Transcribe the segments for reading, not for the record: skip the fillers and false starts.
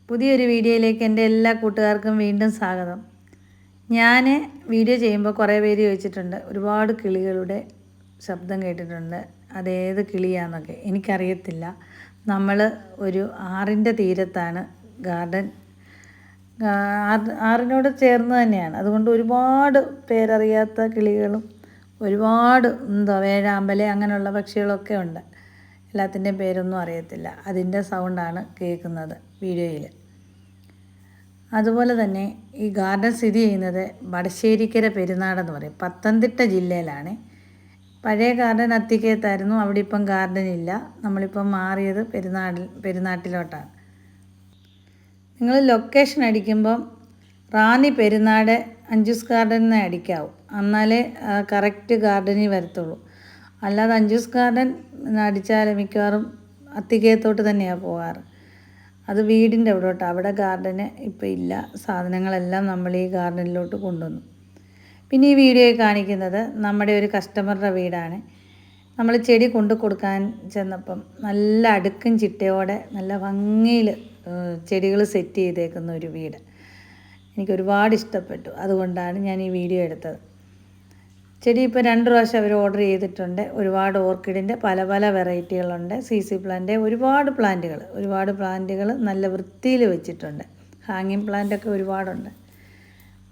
പുതിയൊരു വീഡിയോയിലേക്ക് എൻ്റെ എല്ലാ കൂട്ടുകാർക്കും വീണ്ടും സ്വാഗതം. ഞാൻ വീഡിയോ ചെയ്യുമ്പോൾ കുറേ പേര് ചോദിച്ചിട്ടുണ്ട്, ഒരുപാട് കിളികളുടെ ശബ്ദം കേട്ടിട്ടുണ്ട്, അതേത് കിളിയാണെന്നൊക്കെ. എനിക്കറിയത്തില്ല. നമ്മൾ ഒരു ആറിൻ്റെ തീരത്താണ് ഗാർഡൻ, ആറിനോട് ചേർന്ന് തന്നെയാണ്. അതുകൊണ്ട് ഒരുപാട് പേരറിയാത്ത കിളികളും ഒരുപാട് വേഴാമ്പല് അങ്ങനെയുള്ള പക്ഷികളൊക്കെ ഉണ്ട്. എല്ലാത്തിൻ്റെയും പേരൊന്നും അറിയത്തില്ല. അതിൻ്റെ സൗണ്ടാണ് കേൾക്കുന്നത് വീഡിയോയിൽ. അതുപോലെ തന്നെ ഈ ഗാർഡൻ സ്ഥിതി ചെയ്യുന്നത് വടശ്ശേരിക്കര പെരുന്നാടെന്ന് പറയും, പത്തനംതിട്ട ജില്ലയിലാണ്. പഴയ ഗാർഡൻ അത്തിക്കയത്തായിരുന്നു. അവിടെ ഇപ്പം ഗാർഡൻ ഇല്ല. നമ്മളിപ്പം മാറിയത് പെരുന്നാട്ടിലോട്ടാണ്. നിങ്ങൾ ലൊക്കേഷൻ അടിക്കുമ്പം റാന്നി പെരുന്നാട് അഞ്ജൂസ് ഗാർഡനിൽ അടിക്കാവും, എന്നാലേ കറക്റ്റ് ഗാർഡനിൽ വരത്തുള്ളൂ. അല്ലാതെ അഞ്ജൂസ് ഗാർഡൻ അടിച്ചാൽ മിക്കവാറും അത്തിക്കയത്തോട്ട് തന്നെയാണ് പോകാറ്. അത് വീടിൻ്റെ അവിടെ ഗാർഡന് ഇപ്പോൾ ഇല്ല. സാധനങ്ങളെല്ലാം നമ്മൾ ഈ ഗാർഡനിലോട്ട് കൊണ്ടുവന്നു. പിന്നെ ഈ വീഡിയോയിൽ കാണിക്കുന്നത് നമ്മുടെ ഒരു കസ്റ്റമറുടെ വീടാണ്. നമ്മൾ ചെടി കൊണ്ടു കൊടുക്കാൻ ചെന്നപ്പം നല്ല അടുക്കും ചിട്ടയോടെ നല്ല ഭംഗിയിൽ ചെടികൾ സെറ്റ് ചെയ്തേക്കുന്ന ഒരു വീട് എനിക്കൊരുപാട് ഇഷ്ടപ്പെട്ടു. അതുകൊണ്ടാണ് ഞാൻ ഈ വീഡിയോ എടുത്തത്. ചെടി ഇപ്പോൾ 2 പ്രാവശ്യം അവർ ഓർഡർ ചെയ്തിട്ടുണ്ട്. ഒരുപാട് ഓർക്കിഡിൻ്റെ പല പല വെറൈറ്റികളുണ്ട്. CC പ്ലാന്റ്, ഒരുപാട് പ്ലാന്റുകൾ നല്ല വൃത്തിയിൽ വെച്ചിട്ടുണ്ട്. ഹാങ്ങിങ് പ്ലാന്റൊക്കെ ഒരുപാടുണ്ട്.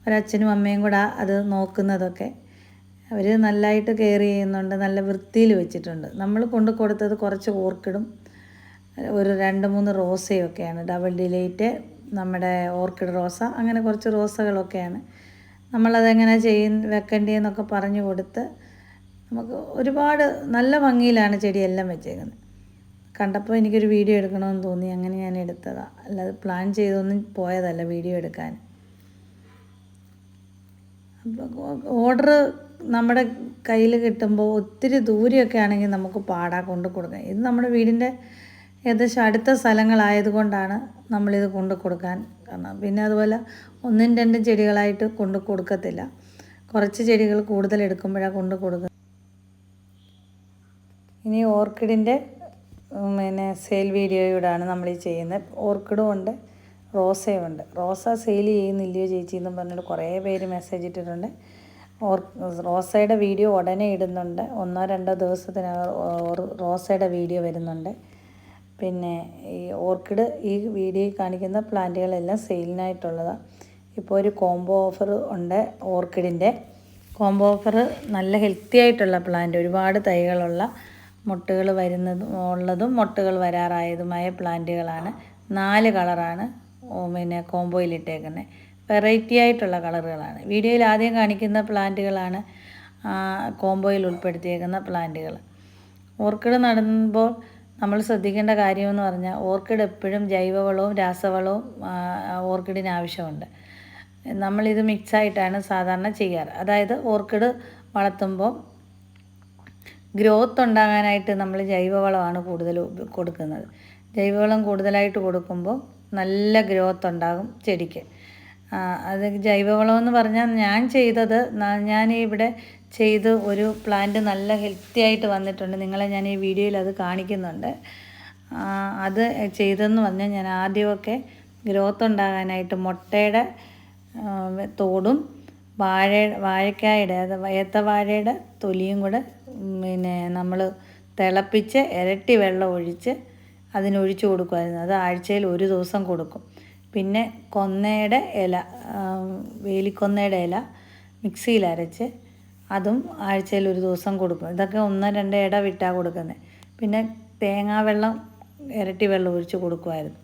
ഒരച്ഛനും അമ്മയും കൂടെ അത് നോക്കുന്നതൊക്കെ. അവർ നല്ലതായിട്ട് കെയർ ചെയ്യുന്നുണ്ട്, നല്ല വൃത്തിയിൽ വെച്ചിട്ടുണ്ട്. നമ്മൾ കൊണ്ടു കൊടുത്തത് കുറച്ച് ഓർക്കിഡും ഒരു 2-3 റോസയൊക്കെയാണ്. ഡബിൾ ഡിലൈറ്റ്, നമ്മുടെ ഓർക്കിഡ് റോസ, അങ്ങനെ കുറച്ച് റോസകളൊക്കെയാണ്. നമ്മളതെങ്ങനെ വെക്കേണ്ടതെന്നൊക്കെ പറഞ്ഞു കൊടുത്ത് നമുക്ക് ഒരുപാട് നല്ല ഭംഗിയിലാണ് ചെടിയെല്ലാം വെച്ചേക്കുന്നത്. കണ്ടപ്പോൾ എനിക്കൊരു വീഡിയോ എടുക്കണമെന്ന് തോന്നി, അങ്ങനെ ഞാൻ എടുത്തതാണ്. അല്ലാതെ പ്ലാൻ ചെയ്തൊന്നും പോയതല്ല വീഡിയോ എടുക്കാൻ. അപ്പോൾ ഓർഡർ നമ്മുടെ കയ്യിൽ കിട്ടുമ്പോൾ ഒത്തിരി ദൂരെയൊക്കെ ആണെങ്കിൽ നമുക്ക് കൊണ്ടു കൊടുക്കാൻ. ഇത് നമ്മുടെ വീടിൻ്റെ ഏകദേശം അടുത്ത സ്ഥലങ്ങളായതുകൊണ്ടാണ് നമ്മളിത് കൊണ്ടു കൊടുക്കാൻ കാരണം. പിന്നെ അതുപോലെ 1-2 ചെടികളായിട്ട് കൊണ്ടു കൊടുക്കത്തില്ല. കുറച്ച് ചെടികൾ കൂടുതൽ എടുക്കുമ്പോഴാണ് കൊണ്ടു കൊടുക്കുന്നത്. ഇനി ഓർക്കിഡിൻ്റെ സെയിൽ വീഡിയോയോടാണ് നമ്മൾ ഈ ചെയ്യുന്നത്. ഓർക്കിഡും ഉണ്ട്, റോസയും ഉണ്ട്. റോസ സെയിൽ ചെയ്യുന്നില്ലയോ ചേച്ചി എന്നും പറഞ്ഞിട്ട് കുറേ പേര് മെസ്സേജ് ഇട്ടിട്ടുണ്ട്. റോസയുടെ വീഡിയോ ഉടനെ ഇടുന്നുണ്ട്. 1-2 ദിവസത്തിനകം റോസയുടെ വീഡിയോ വരുന്നുണ്ട്. പിന്നെ ഈ ഓർക്കിഡ്, ഈ വീഡിയോയിൽ കാണിക്കുന്ന പ്ലാന്റുകളെല്ലാം സെയിലിനായിട്ടുള്ളതാണ്. ഇപ്പോൾ ഒരു കോംബോ ഓഫർ ഉണ്ട്. ഓർക്കിഡിൻ്റെ കോംബോ ഓഫർ നല്ല ഹെൽത്തി ആയിട്ടുള്ള പ്ലാന്റ്, ഒരുപാട് തൈകളുള്ള, മുട്ടുകൾ ഉള്ളതും മുട്ടുകൾ വരാറായതുമായ പ്ലാന്റുകളാണ്. 4 കളറാണ് കോംബോയിലിട്ടേക്കുന്നത്. വെറൈറ്റി ആയിട്ടുള്ള കളറുകളാണ്. വീഡിയോയിൽ ആദ്യം കാണിക്കുന്ന പ്ലാന്റുകളാണ് കോംബോയിൽ ഉൾപ്പെടുത്തിയേക്കുന്ന പ്ലാന്റുകൾ. ഓർക്കിഡ് നടുമ്പോൾ നമ്മൾ ശ്രദ്ധിക്കേണ്ട കാര്യമെന്ന് പറഞ്ഞാൽ, ഓർക്കിഡ് എപ്പോഴും ജൈവവളവും രാസവളവും ഓർക്കിഡിന് ആവശ്യമുണ്ട്. നമ്മളിത് മിക്സായിട്ടാണ് സാധാരണ ചെയ്യാറ്. അതായത് ഓർക്കിഡ് വളർത്തുമ്പോൾ ഗ്രോത്ത് ഉണ്ടാകാനായിട്ട് നമ്മൾ ജൈവവളമാണ് കൂടുതൽ കൊടുക്കുന്നത്. ജൈവവളം കൂടുതലായിട്ട് കൊടുക്കുമ്പോൾ നല്ല ഗ്രോത്ത് ഉണ്ടാകും ചെടിക്ക്. അത് ജൈവവളം എന്ന് പറഞ്ഞാൽ ഞാൻ ഇവിടെ ചെയ്ത് ഒരു പ്ലാന്റ് നല്ല ഹെൽത്തി ആയിട്ട് വന്നിട്ടുണ്ട്. നിങ്ങളെ ഞാൻ ഈ വീഡിയോയിൽ അത് കാണിക്കുന്നുണ്ട്. അത് ചെയ്തെന്ന് പറഞ്ഞാൽ, ഞാൻ ആദ്യമൊക്കെ ഗ്രോത്ത് ഉണ്ടാകാനായിട്ട് മുട്ടയുടെ തോടും വാഴക്കായുടെ ഏത്തവാഴയുടെ തൊലിയും കൂടെ നമ്മൾ തിളപ്പിച്ച് ഇരട്ടി വെള്ളം ഒഴിച്ച് അതിനൊഴിച്ച് കൊടുക്കുമായിരുന്നു. അത് ആഴ്ചയിൽ 1 ദിവസം കൊടുക്കും. പിന്നെ കൊന്നയുടെ ഇല, വേലിക്കൊന്നയുടെ ഇല മിക്സിയിൽ അരച്ച് അതും ആഴ്ചയിൽ 1 ദിവസം കൊടുക്കും. ഇതൊക്കെ 1-2 ഇട വിട്ടാണ് കൊടുക്കുന്നത്. പിന്നെ തേങ്ങാവെള്ളം ഇരട്ടി വെള്ളം ഒഴിച്ച് കൊടുക്കുമായിരുന്നു.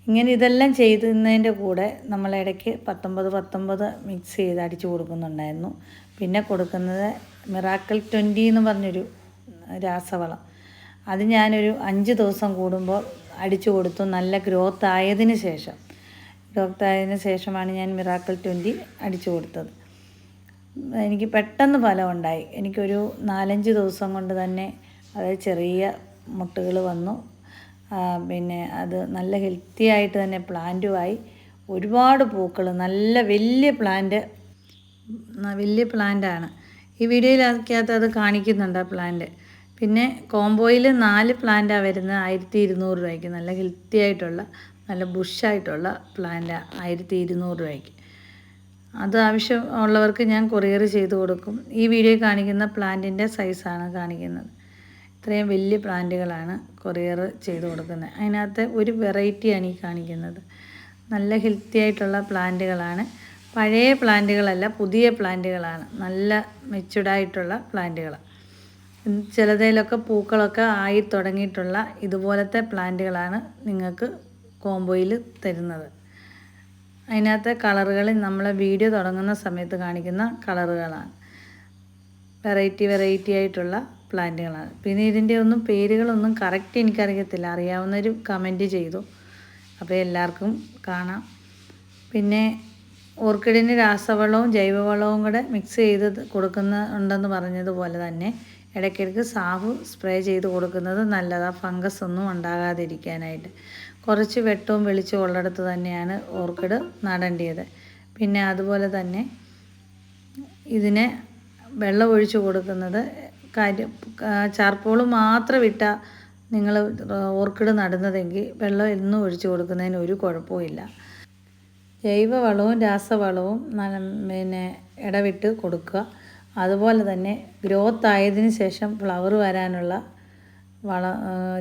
ഇങ്ങനെ ഇതെല്ലാം ചെയ്യുന്നതിൻ്റെ കൂടെ നമ്മൾ ഇടയ്ക്ക് 19 മിക്സ് ചെയ്ത് അടിച്ചു കൊടുക്കുന്നുണ്ടായിരുന്നു. പിന്നെ കൊടുക്കുന്നത് മിറാക്കിൾ 20 എന്ന് പറഞ്ഞൊരു രാസവളം. അത് ഞാനൊരു 5 ദിവസം കൂടുമ്പോൾ അടിച്ചു കൊടുത്തു. നല്ല ഗ്രോത്ത് ആയതിന് ശേഷമാണ് ഞാൻ മിറാക്കിൾ 20 അടിച്ചു കൊടുത്തത്. എനിക്ക് പെട്ടെന്ന് ഫലമുണ്ടായി. എനിക്കൊരു 4-5 ദിവസം കൊണ്ട് തന്നെ അതായത് ചെറിയ മുട്ടുകൾ വന്നു. പിന്നെ അത് നല്ല ഹെൽത്തി ആയിട്ട് തന്നെ പ്ലാന്റുമായി. ഒരുപാട് പൂക്കൾ, നല്ല വലിയ പ്ലാന്റാണ്. ഈ വീഡിയോയിലകത്ത് അത് കാണിക്കുന്നുണ്ട് ആ പ്ലാന്റ്. പിന്നെ കോംബോയിൽ 4 പ്ലാന്റാണ് വരുന്നത് 1200 രൂപയ്ക്ക്. നല്ല ഹെൽത്തി ആയിട്ടുള്ള നല്ല ബുഷായിട്ടുള്ള പ്ലാന്റ് 1200 രൂപയ്ക്ക്. അത് ആവശ്യമുള്ളവർക്ക് ഞാൻ കൊറിയർ ചെയ്ത് കൊടുക്കും. ഈ വീഡിയോയിൽ കാണിക്കുന്ന പ്ലാന്റിൻ്റെ സൈസാണ് കാണിക്കുന്നത്. ഇത്രയും വലിയ പ്ലാന്റുകളാണ് കൊറിയർ ചെയ്ത് കൊടുക്കുന്നത്. അതിനകത്ത് ഒരു വെറൈറ്റിയാണ് ഈ കാണിക്കുന്നത്. നല്ല ഹെൽത്തി ആയിട്ടുള്ള പ്ലാന്റുകളാണ്. പഴയ പ്ലാന്റുകളല്ല, പുതിയ പ്ലാന്റുകളാണ്. നല്ല മെച്ചുർഡായിട്ടുള്ള പ്ലാന്റുകളാണ്. ചിലതിലൊക്കെ പൂക്കളൊക്കെ ആയി തുടങ്ങിയിട്ടുള്ള ഇതുപോലത്തെ പ്ലാന്റുകളാണ് നിങ്ങൾക്ക് കോംബോയിൽ തരുന്നത്. അതിനകത്തെ കളറുകൾ നമ്മൾ വീഡിയോ തുടങ്ങുന്ന സമയത്ത് കാണിക്കുന്ന കളറുകളാണ്. വെറൈറ്റി ആയിട്ടുള്ള പ്ലാന്റുകളാണ്. പിന്നെ ഇതിൻ്റെ ഒന്നും പേരുകളൊന്നും കറക്റ്റ് എനിക്കറിയത്തില്ല. അറിയാവുന്നൊരു കമൻറ്റ് ചെയ്തു. അപ്പോൾ എല്ലാവർക്കും കാണാം. പിന്നെ ഓർക്കിഡിന് രാസവളവും ജൈവവളവും കൂടെ മിക്സ് ചെയ്ത് കൊടുക്കുന്നുണ്ടെന്ന് പറഞ്ഞതുപോലെ തന്നെ ഇടയ്ക്കിടയ്ക്ക് സാഫ് സ്പ്രേ ചെയ്ത് കൊടുക്കുന്നത് നല്ലതാണ്, ഫംഗസ് ഒന്നും ഉണ്ടാകാതിരിക്കാനായിട്ട്. കുറച്ച് വെട്ടവും വെളിച്ചവും ഉള്ളിടത്ത് തന്നെയാണ് ഓർക്കിഡ് നടേണ്ടത്. പിന്നെ അതുപോലെ തന്നെ ഇതിനെ വെള്ളം ഒഴിച്ച് കൊടുക്കുന്നത് ചാർപ്പോൾ മാത്രം ഇട്ടാൽ നിങ്ങൾ ഓർക്കിഡ് നടുന്നതെങ്കിൽ വെള്ളം എന്നും ഒഴിച്ച് കൊടുക്കുന്നതിന് ഒരു കുഴപ്പമില്ല. ജൈവവളവും രാസവളവും പിന്നെ ഇടവിട്ട് കൊടുക്കുക. അതുപോലെ തന്നെ ഗ്രോത്ത് ആയതിനു ശേഷം ഫ്ലവർ വരാനുള്ള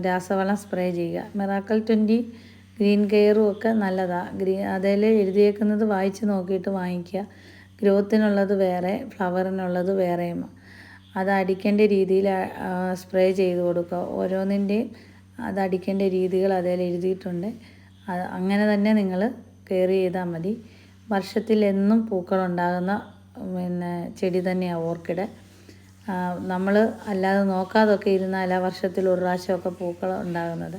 രാസവളം സ്പ്രേ ചെയ്യുക. മിറാക്കിൾ 20 ഗ്രീൻ കെയറും ഒക്കെ നല്ലതാണ്. അതിൽ എഴുതിയേക്കുന്നത് വായിച്ച് നോക്കിയിട്ട് വാങ്ങിക്കുക. ഗ്രോത്തിനുള്ളത് വേറെ, ഫ്ലവറിനുള്ളത് വേറെയും. അത് അടിക്കേണ്ട രീതിയിൽ സ്പ്രേ ചെയ്ത് കൊടുക്കുക. ഓരോന്നിൻ്റെയും അത് അടിക്കേണ്ട രീതികൾ അതിൽ എഴുതിയിട്ടുണ്ട്. അങ്ങനെ തന്നെ നിങ്ങൾ കെയർ ചെയ്താൽ മതി. വർഷത്തിൽ എന്നും പൂക്കളുണ്ടാകുന്ന ചെടി തന്നെയാണ് ഓർക്കിഡ്. നമ്മൾ അല്ലാതെ നോക്കാതൊക്കെ ഇരുന്നാൽ വർഷത്തിൽ ഒരു പ്രാവശ്യമൊക്കെ പൂക്കൾ ഉണ്ടാകുന്നത്.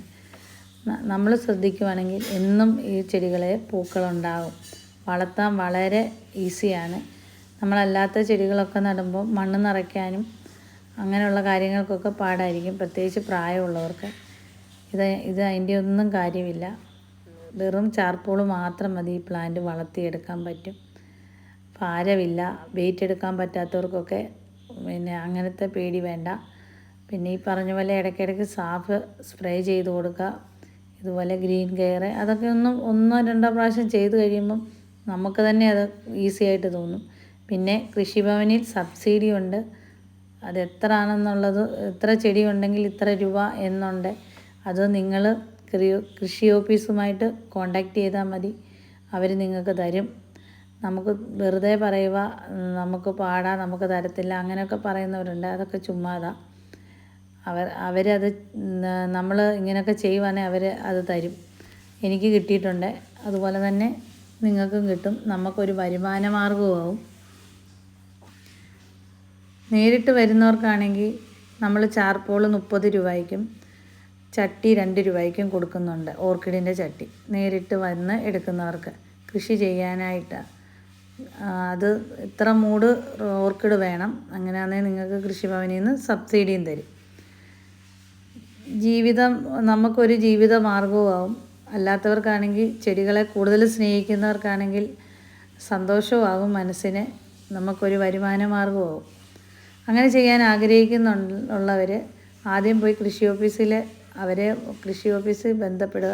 നമ്മൾ ശ്രദ്ധിക്കുവാണെങ്കിൽ എന്നും ഈ ചെടികളെ പൂക്കളുണ്ടാകും. വളർത്താൻ വളരെ ഈസിയാണ്. നമ്മളല്ലാത്ത ചെടികളൊക്കെ നടുമ്പോൾ മണ്ണ് നിറയ്ക്കാനും അങ്ങനെയുള്ള കാര്യങ്ങൾക്കൊക്കെ പാടായിരിക്കും, പ്രത്യേകിച്ച് പ്രായമുള്ളവർക്ക്. ഇത് അതിൻ്റെ ഒന്നും കാര്യമില്ല. വെറും ചാർപ്പോൾ മാത്രം മതി ഈ പ്ലാന്റ് വളർത്തിയെടുക്കാൻ പറ്റും. ഭാരമില്ല. വെയിറ്റ് എടുക്കാൻ പറ്റാത്തവർക്കൊക്കെ അങ്ങനത്തെ പേടി വേണ്ട. പിന്നെ ഈ പറഞ്ഞ പോലെ ഇടയ്ക്കിടയ്ക്ക് സാഫ് സ്പ്രേ ചെയ്ത് കൊടുക്കുക. ഇതുപോലെ ഗ്രീൻ കെയർ അതൊക്കെ ഒന്നോ രണ്ടോ പ്രാവശ്യം ചെയ്ത് കഴിയുമ്പം നമുക്ക് തന്നെ അത് ഈസി ആയിട്ട് തോന്നും. പിന്നെ കൃഷിഭവനിൽ സബ്സിഡി ഉണ്ട്. അത് എത്ര ആണെന്നുള്ളത്, എത്ര ചെടി ഉണ്ടെങ്കിൽ ഇത്ര രൂപ എന്നുണ്ട്. അത് നിങ്ങൾ കൃഷി ഓഫീസുമായിട്ട് കോണ്ടാക്ട് ചെയ്താൽ മതി. അവർ നിങ്ങൾക്ക് തരും. നമുക്ക് വെറുതെ പറയുക നമുക്ക് പാടാം, നമുക്ക് തരത്തില്ല, അങ്ങനെയൊക്കെ പറയുന്നവരുണ്ട്. അതൊക്കെ ചുമ്മാതാ. അവരത് നമ്മൾ ഇങ്ങനെയൊക്കെ ചെയ്യുവാണെങ്കിൽ അവർ അത് തരും. എനിക്ക് കിട്ടിയിട്ടുണ്ട്. അതുപോലെ തന്നെ നിങ്ങൾക്കും കിട്ടും. നമുക്കൊരു വരുമാന മാർഗമാവും. നേരിട്ട് വരുന്നവർക്കാണെങ്കിൽ നമ്മൾ ചാർപ്പോൾ 30 രൂപയ്ക്കും ചട്ടി 2 രൂപയ്ക്കും കൊടുക്കുന്നുണ്ട്. ഓർക്കിഡിൻ്റെ ചട്ടി നേരിട്ട് വന്ന് എടുക്കുന്നവർക്ക് കൃഷി ചെയ്യാനായിട്ട്. അത് ഇത്ര മൂട് ഓർക്കിഡ് വേണം. അങ്ങനെയാണെങ്കിൽ നിങ്ങൾക്ക് കൃഷിഭവനിൽ നിന്ന് സബ്സിഡിയും തരും. നമുക്കൊരു ജീവിത മാർഗവുമാവും. അല്ലാത്തവർക്കാണെങ്കിൽ ചെടികളെ കൂടുതൽ സ്നേഹിക്കുന്നവർക്കാണെങ്കിൽ സന്തോഷവുമാകും മനസ്സിന്. നമുക്കൊരു വരുമാന മാർഗമാവും. അങ്ങനെ ചെയ്യാൻ ആഗ്രഹിക്കുന്നുള്ളവർ ആദ്യം പോയി കൃഷി ഓഫീസിൽ ബന്ധപ്പെടുക.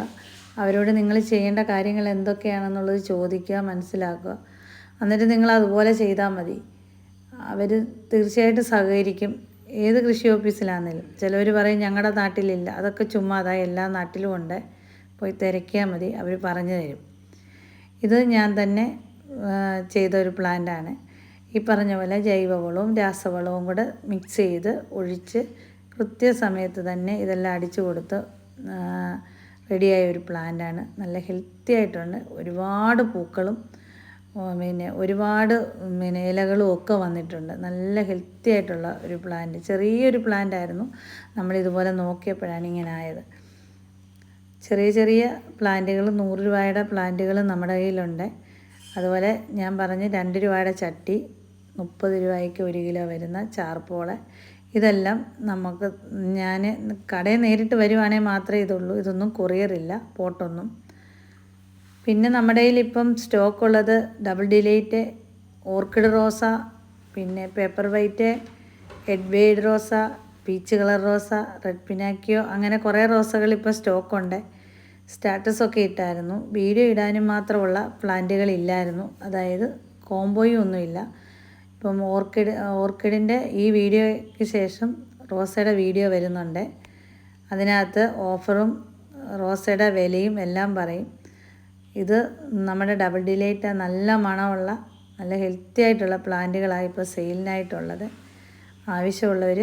അവരോട് നിങ്ങൾ ചെയ്യേണ്ട കാര്യങ്ങൾ എന്തൊക്കെയാണെന്നുള്ളത് ചോദിക്കുക, മനസ്സിലാക്കുക. എന്നിട്ട് നിങ്ങൾ അതുപോലെ ചെയ്താൽ മതി. അവർ തീർച്ചയായിട്ടും സഹകരിക്കും. ഏത് കൃഷി ഓഫീസിലാണെങ്കിലും. ചിലവർ പറയും ഞങ്ങളുടെ നാട്ടിലില്ല. അതൊക്കെ ചുമ്മാതാ, എല്ലാ നാട്ടിലും ഉണ്ട്. പോയി തിരക്കിയാൽ മതി, അവർ പറഞ്ഞു തരും. ഇത് ഞാൻ തന്നെ ചെയ്ത ഒരു പ്ലാന്റാണ്. ഈ പറഞ്ഞ പോലെ ജൈവവളവും രാസവളവും കൂടെ മിക്സ് ചെയ്ത് ഒഴിച്ച് കൃത്യസമയത്ത് തന്നെ ഇതെല്ലാം അടിച്ചു കൊടുത്ത് റെഡിയായ ഒരു പ്ലാന്റാണ്. നല്ല ഹെൽത്തി ആയിട്ടുണ്ട്. ഒരുപാട് പൂക്കളും ഒരുപാട് ഇലകളും ഒക്കെ വന്നിട്ടുണ്ട്. നല്ല ഹെൽത്തി ആയിട്ടുള്ള ഒരു പ്ലാന്റ്. ചെറിയൊരു പ്ലാന്റായിരുന്നു. നമ്മളിതുപോലെ നോക്കിയപ്പോഴാണ് ഇങ്ങനെ ആയത്. ചെറിയ പ്ലാന്റുകൾ 100 രൂപയുടെ പ്ലാന്റുകൾ നമ്മുടെ കയ്യിലുണ്ട്. അതുപോലെ ഞാൻ പറഞ്ഞ് 2 രൂപയുടെ ചട്ടി, 30 രൂപയ്ക്ക് 1 കിലോ വരുന്ന ചാർപ്പോള്. ഇതെല്ലാം ഞാൻ കടയിൽ നേരിട്ട് വരുവാണെങ്കിൽ മാത്രമേ ഇതുള്ളൂ. ഇതൊന്നും കൊറിയറില്ല, പോട്ടൊന്നും. പിന്നെ നമ്മുടെ കയ്യിൽ ഇപ്പം സ്റ്റോക്കുള്ളത് ഡബിൾ ഡിലൈറ്റ്, ഓർക്കിഡ് റോസ, പിന്നെ പേപ്പർ വൈറ്റ്, എഡ്വേഡ് റോസ, പീച്ച് കളർ റോസ, റെഡ് പിനാക്കിയോ, അങ്ങനെ കുറേ റോസകൾ ഇപ്പോൾ സ്റ്റോക്കുണ്ട്. സ്റ്റാറ്റസൊക്കെ ഇട്ടായിരുന്നു. വീഡിയോ ഇടാനും മാത്രമുള്ള പ്ലാന്റുകളില്ലായിരുന്നു, അതായത് കോംബോയും ഒന്നുമില്ല. ഇപ്പം ഓർക്കിഡിൻ്റെ ഈ വീഡിയോയ്ക്ക് ശേഷം റോസയുടെ വീഡിയോ വരുന്നുണ്ട്. അതിനകത്ത് ഓഫറും റോസയുടെ വിലയും എല്ലാം പറയും. ഇത് നമ്മുടെ ഡബിൾ ഡിലൈറ്റ് നല്ല മണമുള്ള നല്ല ഹെൽത്തി ആയിട്ടുള്ള പ്ലാന്റുകളാണ് ഇപ്പോൾ സെയിലിനായിട്ടുള്ളത്. ആവശ്യമുള്ളവർ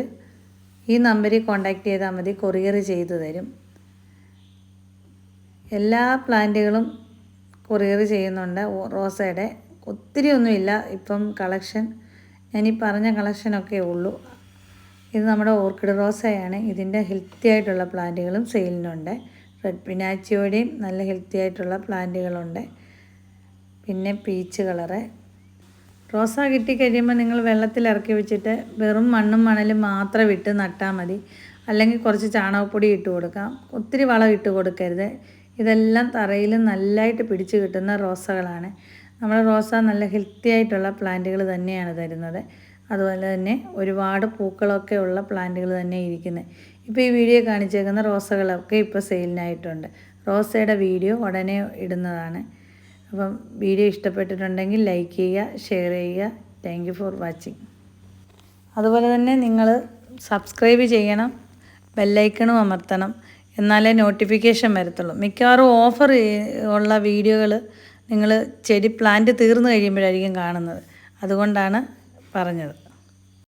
ഈ നമ്പറിൽ കോൺടാക്റ്റ് ചെയ്താൽ മതി, കൊറിയർ ചെയ്തു തരും. എല്ലാ പ്ലാന്റുകളും കൊറിയർ ചെയ്യുന്നുണ്ട്. റോസയുടെ ഒത്തിരി ഒന്നുമില്ല ഇപ്പം കളക്ഷൻ, ഞാനീ പറഞ്ഞ കളക്ഷനൊക്കെ ഉള്ളൂ. ഇത് നമ്മുടെ ഓർക്കിഡ് റോസയാണ്. ഇതിൻ്റെ ഹെൽത്തി ആയിട്ടുള്ള പ്ലാന്റുകളും സെയിലിനുണ്ട്. റെഡ് പിനാച്ചിയോടെയും നല്ല ഹെൽത്തി ആയിട്ടുള്ള പ്ലാന്റുകളുണ്ട്. പിന്നെ പീച്ച് കളറ് റോസ കിട്ടിക്കഴിയുമ്പോൾ നിങ്ങൾ വെള്ളത്തിൽ ഇറക്കി വെച്ചിട്ട് വെറും മണ്ണും മണലും മാത്രം ഇട്ട് നട്ടാൽ മതി. അല്ലെങ്കിൽ കുറച്ച് ചാണകപ്പൊടി ഇട്ട് കൊടുക്കാം. ഒത്തിരി വളം ഇട്ട് കൊടുക്കരുത്. ഇതെല്ലാം തറയിൽ നല്ലതായിട്ട് പിടിച്ച് കിട്ടുന്ന റോസകളാണ്. നമ്മുടെ റോസ നല്ല ഹെൽത്തി ആയിട്ടുള്ള പ്ലാന്റുകൾ തന്നെയാണ് തരുന്നത്. അതുപോലെ തന്നെ ഒരുപാട് പൂക്കളൊക്കെ ഉള്ള പ്ലാന്റുകൾ തന്നെ ഇരിക്കുന്നത്. ഇപ്പോൾ ഈ വീഡിയോ കാണിച്ചേക്കുന്ന റോസകളൊക്കെ ഇപ്പോൾ സെയിലിനായിട്ടുണ്ട്. റോസയുടെ വീഡിയോ ഉടനെ ഇടുന്നതാണ്. അപ്പം വീഡിയോ ഇഷ്ടപ്പെട്ടിട്ടുണ്ടെങ്കിൽ ലൈക്ക് ചെയ്യുക, ഷെയർ ചെയ്യുക. Thank you for watching. അതുപോലെ തന്നെ നിങ്ങൾ സബ്സ്ക്രൈബ് ചെയ്യണം, ബെല്ലൈക്കണും അമർത്തണം, എന്നാലേ നോട്ടിഫിക്കേഷൻ വരത്തുള്ളൂ. മിക്കവാറും ഓഫർ ഉള്ള വീഡിയോകൾ നിങ്ങൾ ചെടി പ്ലാന്റ് തീർന്നു കഴിയുമ്പോഴായിരിക്കും കാണുന്നത്. അതുകൊണ്ടാണ് പറഞ്ഞത്.